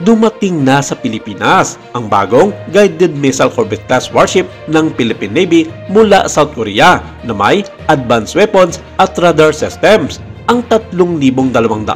dumating na sa Pilipinas ang bagong guided missile corvette class warship ng Philippine Navy mula South Korea na may advanced weapons at radar systems. Ang 3,200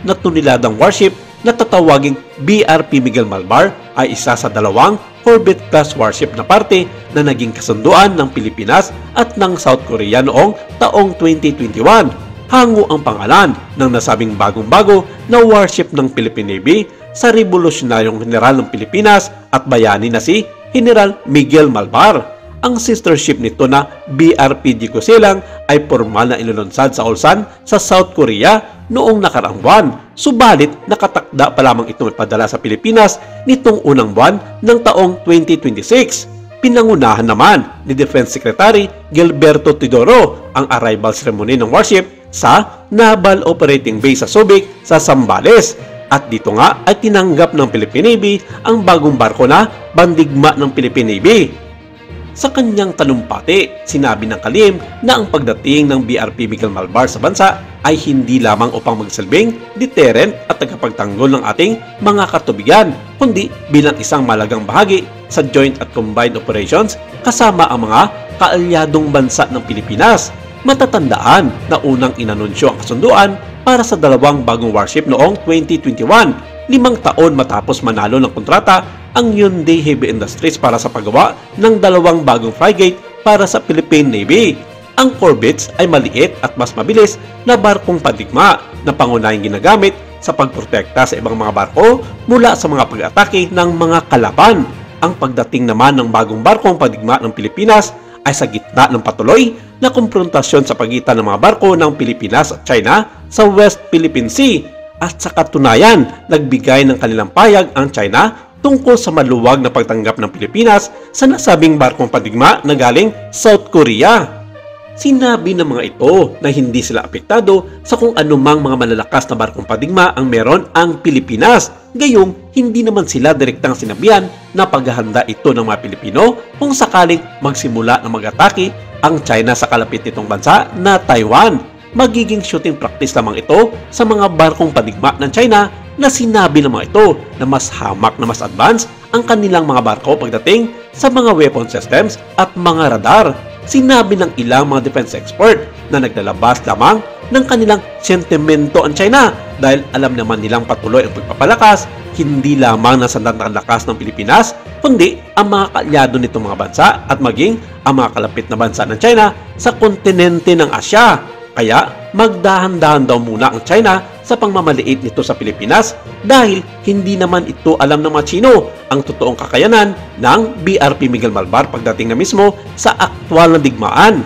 na toneladang warship na tatawaging BRP Miguel Malvar ay isa sa dalawang corvette class warship na parte na naging kasunduan ng Pilipinas at ng South Korea noong taong 2021. Hango ang pangalan ng nasabing bagong-bago na warship ng Philippine Navy sa Revolusyonaryong General ng Pilipinas at bayani na si General Miguel Malvar. Ang sister ship nito na BRP Jigosilang ay formal na inilunsad sa Ulsan sa South Korea noong nakaraang buwan. Subalit nakatakda pa lamang itong ipadala sa Pilipinas nitong unang buwan ng taong 2026. Pinangunahan naman ni Defense Secretary Gilberto Tidoro ang arrival ceremony ng warship sa Naval Operating Base sa Subic sa Zambales. At dito nga ay tinanggap ng Philippine Navy ang bagong barko na bandigma ng Philippine Navy. Sa kanyang talumpati, sinabi ng kalihim na ang pagdating ng BRP Miguel Malvar sa bansa ay hindi lamang upang magsilbing deterrent at tagapagtanggol ng ating mga katubigan, kundi bilang isang malagang bahagi sa joint at combined operations kasama ang mga kaalyadong bansa ng Pilipinas. Matatandaan na unang inanunsyo ang kasunduan para sa dalawang bagong warship noong 2021, 5 taon matapos manalo ng kontrata ang Hyundai Heavy Industries para sa paggawa ng dalawang bagong frigate para sa Philippine Navy. Ang corvettes ay maliit at mas mabilis na barkong pandigma na pangunahing ginagamit sa pagprotekta sa ibang mga barko mula sa mga pag-atake ng mga kalaban. Ang pagdating naman ng bagong barkong pandigma ng Pilipinas ay sa gitna ng patuloy na komprontasyon sa pagitan ng mga barko ng Pilipinas at China sa West Philippine Sea. At sa katunayan, nagbigay ng kanilang payag ang China tungkol sa maluwag na pagtanggap ng Pilipinas sa nasabing barkong pandigma na galing South Korea. Sinabi ng mga ito na hindi sila apektado sa kung anumang mga malalakas na barkong pandigma ang meron ang Pilipinas. Gayong hindi naman sila direktang sinabihan na paghahanda ito ng mga Pilipino kung sakaling magsimula na mag-atake ang China sa kalapit nitong bansa na Taiwan. Magiging shooting practice lamang ito sa mga barkong pandigma ng China na sinabi ng mga ito na mas hamak na mas advanced ang kanilang mga barko pagdating sa mga weapon systems at mga radar. Sinabi ng ilang mga defense expert na naglalabas lamang ng kanilang sentimento ang China dahil alam naman nilang patuloy ang pagpapalakas hindi lamang ng sandatang lakas ng Pilipinas kundi ang mga kaalyado nitong mga bansa at maging ang mga kalapit na bansa ng China sa kontinente ng Asya. Kaya magdahan-dahan daw muna ang China sa pangmamaliit nito sa Pilipinas dahil hindi naman ito alam ng mga Chino ang totoong kakayanan ng BRP Miguel Malvar pagdating na mismo sa aktwal na digmaan.